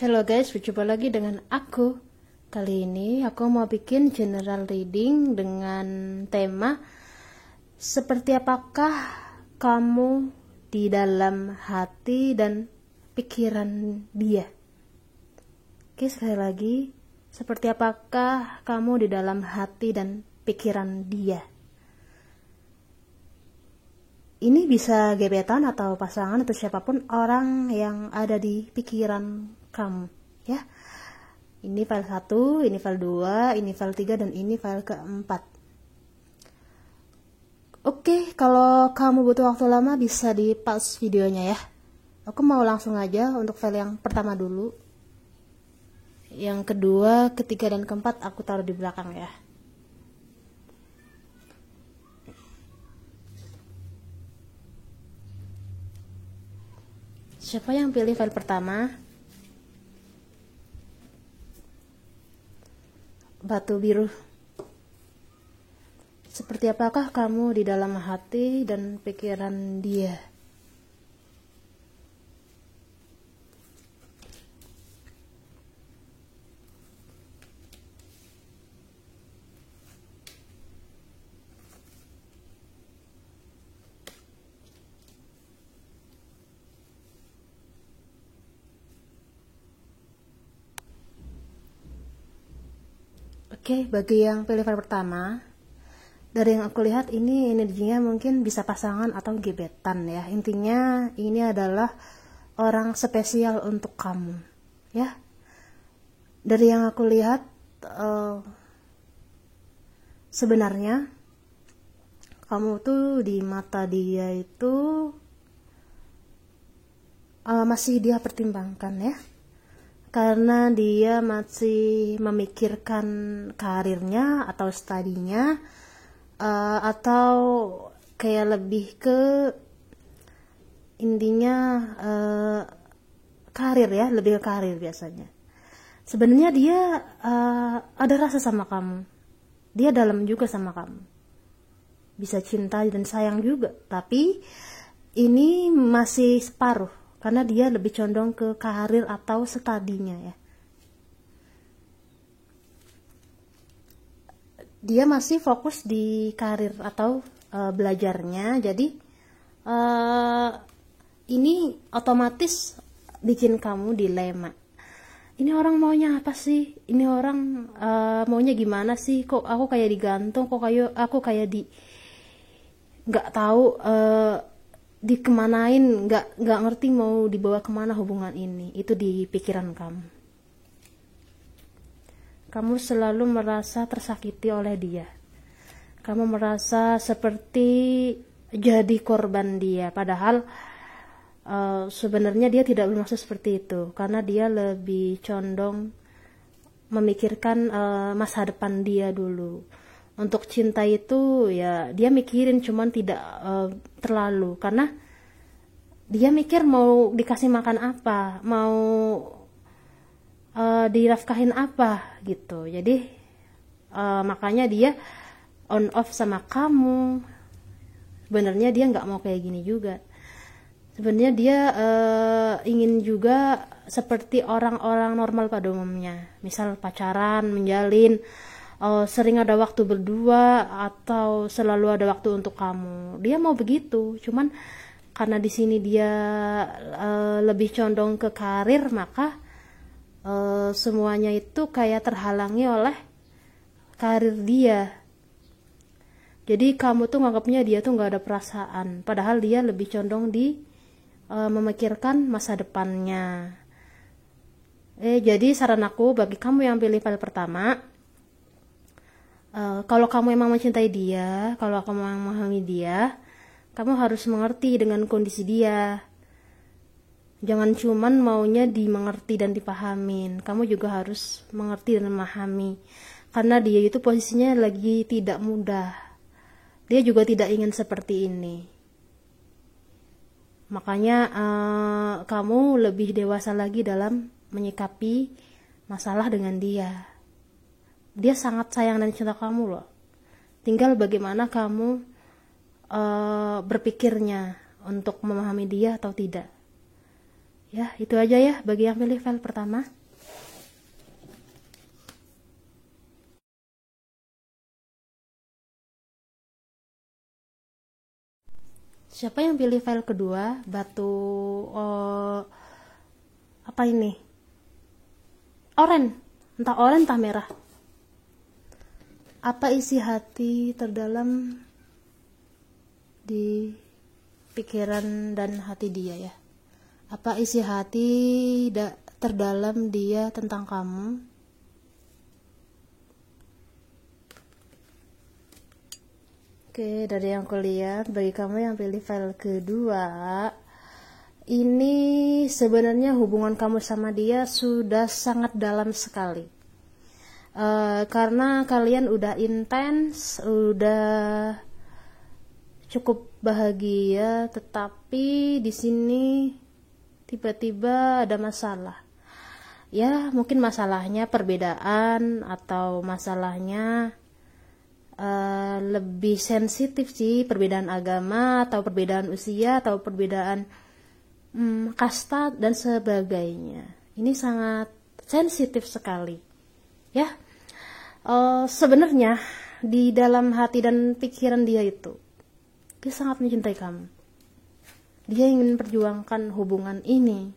Halo guys, berjumpa lagi dengan aku. Kali ini aku mau bikin general reading dengan tema seperti apakah kamu di dalam hati dan pikiran dia. Oke, sekali lagi, seperti apakah kamu di dalam hati dan pikiran dia. Ini bisa gebetan atau pasangan atau siapapun orang yang ada di pikiran kamu, ya. Ini file 1, ini file 2, ini file 3, dan ini file keempat. Oke, kalau kamu butuh waktu lama bisa di pause videonya ya. Aku mau langsung aja untuk file yang pertama dulu. Yang kedua, ketiga, dan keempat aku taruh di belakang ya. Siapa yang pilih file pertama? Batu biru. Seperti apakah kamu di dalam hati dan pikiran dia? Oke, bagi yang pilih file pertama, dari yang aku lihat ini energinya mungkin bisa pasangan atau gebetan ya. Intinya ini adalah orang spesial untuk kamu ya. Dari yang aku lihat sebenarnya kamu tuh di mata dia itu masih dia pertimbangkan ya, karena dia masih memikirkan karirnya atau studinya, atau kayak lebih ke intinya karir ya, lebih ke karir biasanya. Sebenarnya dia ada rasa sama kamu, dia dalam juga sama kamu, bisa cinta dan sayang juga, tapi ini masih separuh karena dia lebih condong ke karir atau studinya ya. Dia masih fokus di karir atau belajarnya, jadi ini otomatis bikin kamu dilema. Ini orang maunya apa sih? Ini orang maunya gimana sih? Kok aku kayak digantung? Kok aku kayak di nggak tahu dikemanain, nggak ngerti mau dibawa kemana hubungan ini. Itu di pikiran kamu. Kamu selalu merasa tersakiti oleh dia. Kamu merasa seperti jadi korban dia, padahal sebenarnya dia tidak bermaksud seperti itu, karena dia lebih condong memikirkan masa depan dia dulu. Untuk cinta itu ya dia mikirin, cuman tidak terlalu, karena dia mikir mau dikasih makan apa, mau dirafkahin apa gitu. Jadi makanya dia on off sama kamu. Sebenarnya dia nggak mau kayak gini juga. Sebenarnya dia ingin juga seperti orang-orang normal pada umumnya, misal pacaran, menjalin, sering ada waktu berdua, atau selalu ada waktu untuk kamu. Dia mau begitu, cuman karena di sini dia lebih condong ke karir, maka semuanya itu kayak terhalangi oleh karir dia. Jadi kamu tuh nganggapnya dia tuh nggak ada perasaan, padahal dia lebih condong di memikirkan masa depannya. Jadi saran aku bagi kamu yang pilih file pertama, kalau kamu emang mencintai dia, kalau kamu emang memahami dia, kamu harus mengerti dengan kondisi dia. Jangan cuman maunya dimengerti dan dipahamin, kamu juga harus mengerti dan memahami, karena dia itu posisinya lagi tidak mudah. Dia juga tidak ingin seperti ini. Makanya kamu lebih dewasa lagi dalam menyikapi masalah dengan dia. Dia sangat sayang dan cinta kamu loh. Tinggal bagaimana kamu berpikirnya untuk memahami dia atau tidak. Ya, itu aja ya bagi yang pilih file pertama. Siapa yang pilih file kedua? Batu apa ini? Oren, entah oren entah merah. Apa isi hati terdalam di pikiran dan hati dia ya? Apa isi hati terdalam dia tentang kamu? Oke, dari yang aku lihat, bagi kamu yang pilih file kedua, ini sebenarnya hubungan kamu sama dia sudah sangat dalam sekali. Karena kalian udah intens, udah cukup bahagia, tetapi di sini tiba-tiba ada masalah. Ya, mungkin masalahnya perbedaan atau masalahnya lebih sensitif sih, perbedaan agama atau perbedaan usia atau perbedaan kasta dan sebagainya. Ini sangat sensitif sekali ya. Sebenarnya di dalam hati dan pikiran dia itu, dia sangat mencintai kamu. Dia ingin perjuangkan hubungan ini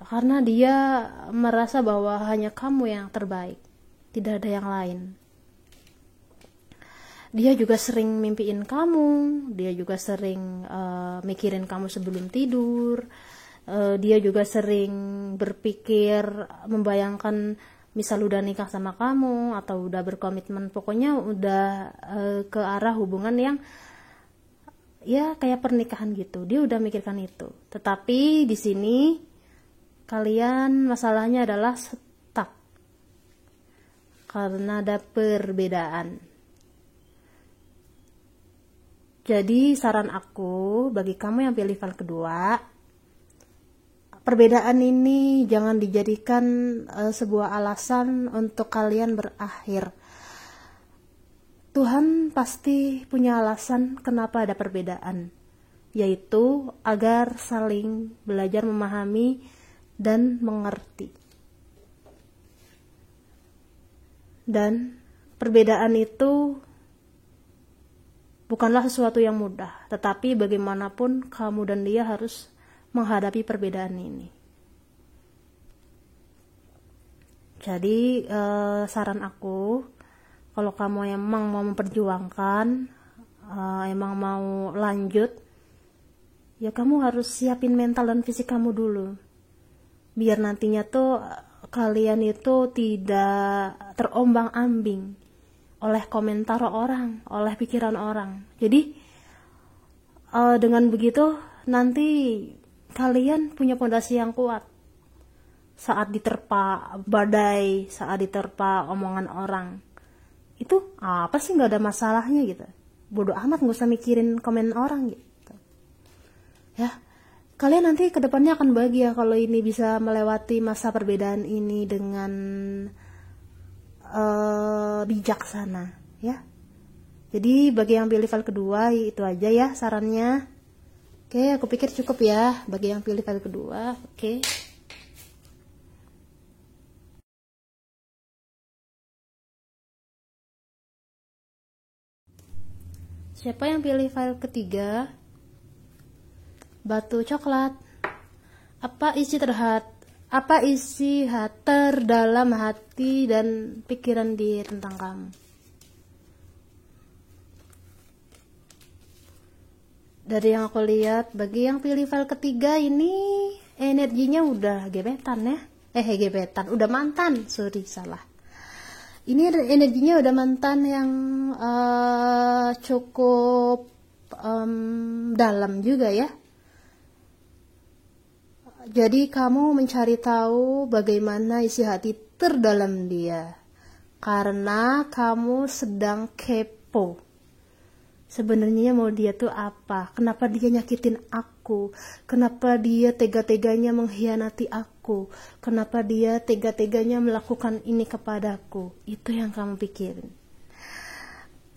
karena dia merasa bahwa hanya kamu yang terbaik, tidak ada yang lain. Dia juga sering mimpiin kamu, dia juga sering mikirin kamu sebelum tidur, dia juga sering berpikir, membayangkan misal udah nikah sama kamu atau udah berkomitmen, pokoknya udah ke arah hubungan yang ya kayak pernikahan gitu. Dia udah mikirkan itu. Tetapi di sini kalian masalahnya adalah stuck karena ada perbedaan. Jadi saran aku bagi kamu yang pilih file kedua, perbedaan ini jangan dijadikan sebuah alasan untuk kalian berakhir. Tuhan pasti punya alasan kenapa ada perbedaan, yaitu agar saling belajar memahami dan mengerti. Dan perbedaan itu bukanlah sesuatu yang mudah, tetapi bagaimanapun kamu dan dia harus menghadapi perbedaan ini. Jadi saran aku, kalau kamu emang mau memperjuangkan, emang mau lanjut, ya kamu harus siapin mental dan fisik kamu dulu. Biar nantinya tuh kalian itu tidak terombang-ambing oleh komentar orang, oleh pikiran orang. Jadi dengan begitu nanti kalian punya pondasi yang kuat saat diterpa badai, saat diterpa omongan orang. Itu apa sih, nggak ada masalahnya gitu. Bodoh amat, nggak usah mikirin komen orang gitu. Ya, kalian nanti kedepannya akan bahagia kalau ini bisa melewati masa perbedaan ini dengan bijaksana ya. Jadi bagi yang pilih file kedua itu aja ya sarannya. Oke, aku pikir cukup ya bagi yang pilih file kedua. Oke. Siapa yang pilih file ketiga? Batu coklat. Apa isi terdalam hati dan pikiran dia tentang kamu? Dari yang aku lihat, bagi yang pilih file ketiga ini energinya udah gebetan ya. Gebetan, udah mantan, salah. Ini energinya udah mantan yang cukup dalam juga ya. Jadi kamu mencari tahu bagaimana isi hati terdalam dia, karena kamu sedang kepo. Sebenarnya mau dia tuh apa? Kenapa dia nyakitin aku? Kenapa dia tega-teganya mengkhianati aku? Kenapa dia tega-teganya melakukan ini kepadaku? Itu yang kamu pikirin.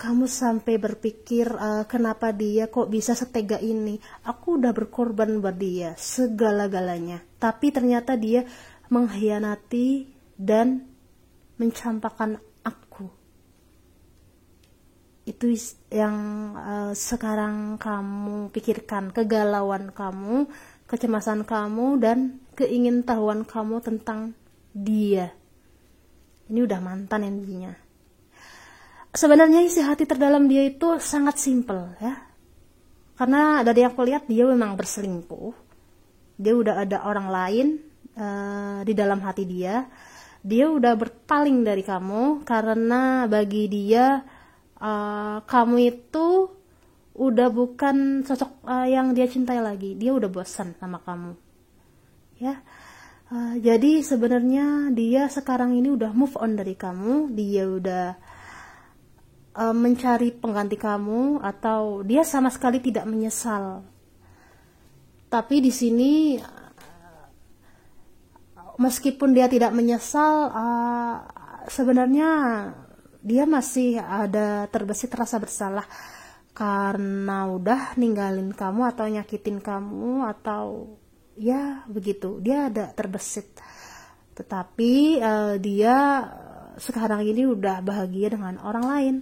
kamu sampai berpikir kenapa dia kok bisa setega ini, aku udah berkorban buat dia segala-galanya, tapi ternyata dia mengkhianati dan mencampakkan aku. Itu yang sekarang kamu pikirkan, kegalauan kamu, kecemasan kamu, dan keingintahuan kamu tentang dia. Ini udah mantan intinya. Sebenarnya isi hati terdalam dia itu sangat simpel ya. Karena dari yang aku lihat dia memang berselingkuh. Dia udah ada orang lain di dalam hati dia. Dia udah berpaling dari kamu karena bagi dia kamu itu udah bukan sosok yang dia cintai lagi. Dia udah bosan sama kamu. Ya. Jadi sebenarnya dia sekarang ini udah move on dari kamu, dia udah mencari pengganti kamu, atau dia sama sekali tidak menyesal. Tapi di sini meskipun dia tidak menyesal, sebenarnya dia masih ada terbesit rasa bersalah karena udah ninggalin kamu atau nyakitin kamu atau ya begitu, dia ada terbesit. Tetapi dia sekarang ini udah bahagia dengan orang lain.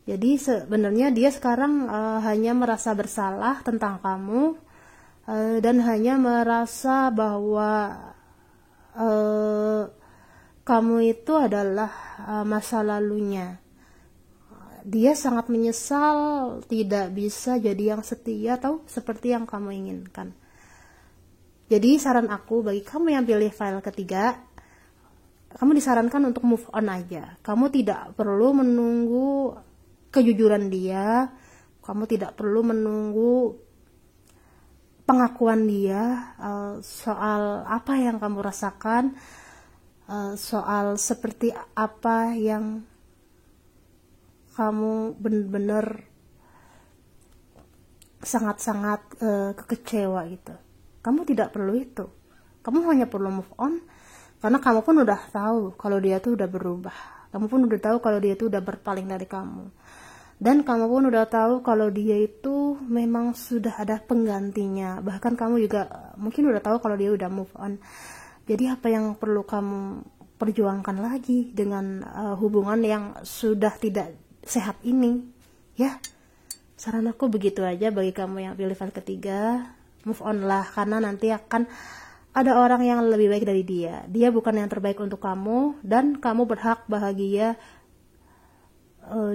Jadi sebenarnya dia sekarang hanya merasa bersalah tentang kamu dan hanya merasa bahwa kamu itu adalah masa lalunya. Dia sangat menyesal tidak bisa jadi yang setia atau seperti yang kamu inginkan. Jadi saran aku bagi kamu yang pilih file ketiga, kamu disarankan untuk move on aja. Kamu tidak perlu menunggu kejujuran dia, kamu tidak perlu menunggu pengakuan dia soal apa yang kamu rasakan, soal seperti apa yang kamu benar-benar sangat-sangat kecewa gitu. Kamu tidak perlu itu. Kamu hanya perlu move on karena kamu pun udah tahu kalau dia tuh udah berubah. Kamu pun udah tahu kalau dia tuh udah berpaling dari kamu. Dan kamu pun udah tahu kalau dia itu memang sudah ada penggantinya. Bahkan kamu juga mungkin udah tahu kalau dia udah move on. Jadi apa yang perlu kamu perjuangkan lagi dengan hubungan yang sudah tidak sehat ini? Ya, saran aku begitu aja bagi kamu yang pilih file ketiga. Move on lah, karena nanti akan ada orang yang lebih baik dari dia. Dia bukan yang terbaik untuk kamu, dan kamu berhak bahagia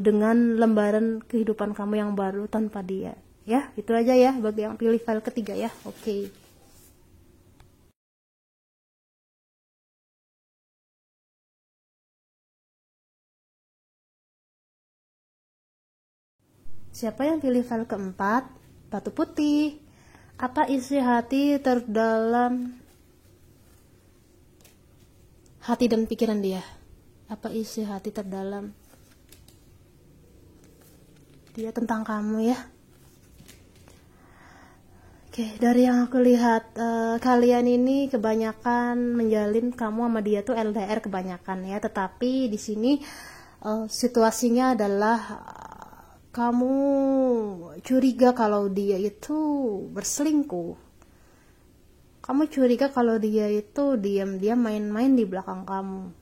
dengan lembaran kehidupan kamu yang baru tanpa dia. Ya, itu aja ya bagi yang pilih file ketiga ya. Oke. Siapa yang pilih file keempat? Batu putih. Apa isi hati terdalam hati dan pikiran dia? Apa isi hati terdalam dia tentang kamu ya? Oke, dari yang aku lihat kalian ini kebanyakan menjalin kamu sama dia tuh LDR kebanyakan ya. Tetapi di sini situasinya adalah kamu curiga kalau dia itu berselingkuh. Kamu curiga kalau dia itu diam-diam main-main di belakang kamu.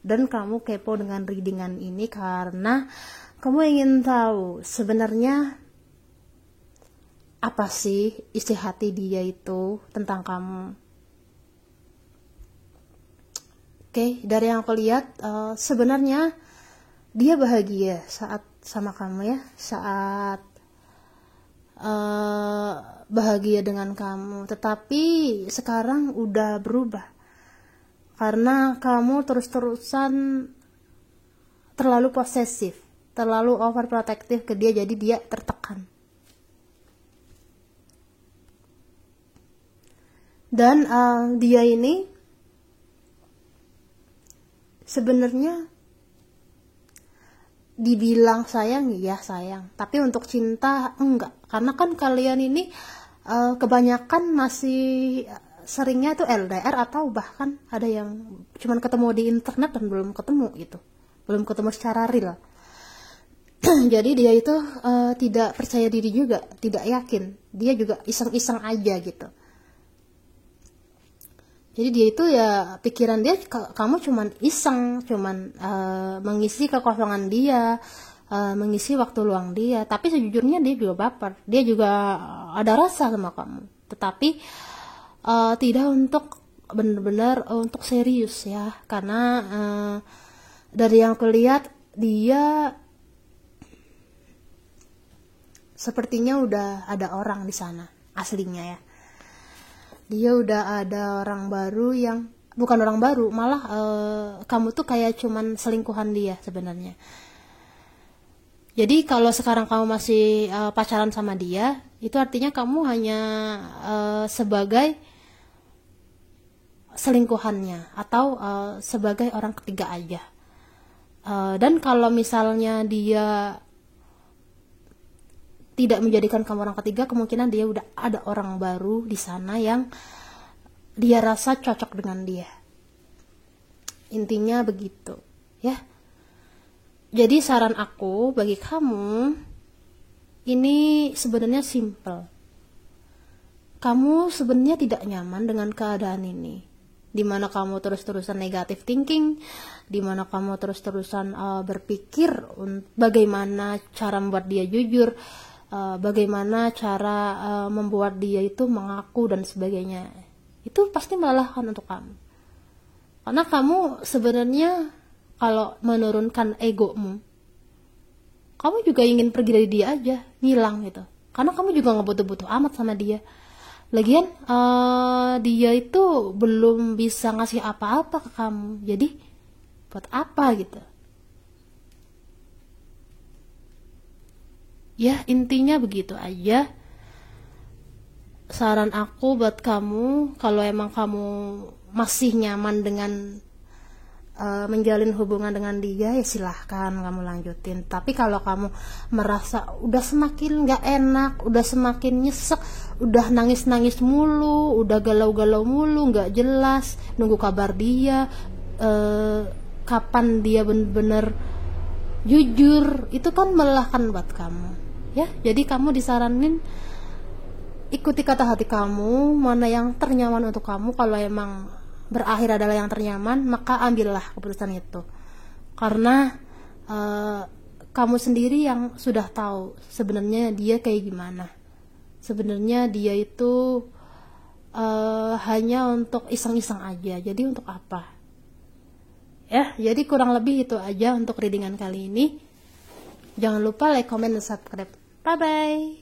Dan kamu kepo dengan readingan ini karena kamu ingin tahu sebenarnya apa sih isi hati dia itu tentang kamu. Oke, dari yang aku lihat sebenarnya dia bahagia saat sama kamu ya, saat bahagia dengan kamu. Tetapi sekarang udah berubah karena kamu terus-terusan terlalu posesif, terlalu overprotective ke dia, jadi dia tertekan. Dan dia ini sebenarnya dibilang sayang, ya sayang, tapi untuk cinta enggak, karena kan kalian ini kebanyakan masih seringnya itu LDR atau bahkan ada yang cuman ketemu di internet dan belum ketemu gitu, belum ketemu secara real. Jadi dia itu tidak percaya diri juga, tidak yakin. Dia juga iseng-iseng aja gitu. Jadi dia itu ya pikiran dia kamu cuman iseng, cuman mengisi kekosongan dia, mengisi waktu luang dia. Tapi sejujurnya dia juga baper, dia juga ada rasa sama kamu. Tetapi tidak untuk benar-benar untuk serius ya, karena dari yang kulihat dia sepertinya udah ada orang di sana aslinya ya. Dia udah ada orang baru yang bukan orang baru, malah kamu tuh kayak cuman selingkuhan dia sebenarnya. Jadi kalau sekarang kamu masih pacaran sama dia, itu artinya kamu hanya sebagai selingkuhannya atau sebagai orang ketiga aja. Dan kalau misalnya dia tidak menjadikan kamu orang ketiga, kemungkinan dia udah ada orang baru di sana yang dia rasa cocok dengan dia. Intinya begitu, ya. Jadi saran aku bagi kamu, ini sebenarnya simple. Kamu sebenarnya tidak nyaman dengan keadaan ini, dimana kamu terus-terusan negative thinking, dimana kamu terus-terusan berpikir bagaimana cara membuat dia jujur, bagaimana cara membuat dia itu mengaku dan sebagainya. Itu pasti melelahkan untuk kamu, karena kamu sebenarnya kalau menurunkan egomu, kamu juga ingin pergi dari dia aja, ngilang gitu, karena kamu juga nggak butuh-butuh amat sama dia. Lagian dia itu belum bisa ngasih apa-apa ke kamu, jadi buat apa gitu. Ya intinya begitu aja. Saran aku buat kamu, kalau emang kamu masih nyaman dengan menjalin hubungan dengan dia, ya silahkan kamu lanjutin. Tapi kalau kamu merasa udah semakin gak enak, udah semakin nyesek, udah nangis-nangis mulu, udah galau-galau mulu, gak jelas nunggu kabar dia, kapan dia bener-bener jujur, itu kan melelahkan buat kamu ya. Jadi kamu disaranin ikuti kata hati kamu, mana yang ternyaman untuk kamu. Kalau emang berakhir adalah yang ternyaman, maka ambillah keputusan itu, karena kamu sendiri yang sudah tahu sebenarnya dia kayak gimana. Sebenarnya dia itu hanya untuk iseng-iseng aja, jadi untuk apa ya. Jadi kurang lebih itu aja untuk readingan kali ini. Jangan lupa like, comment, dan subscribe. Bye bye.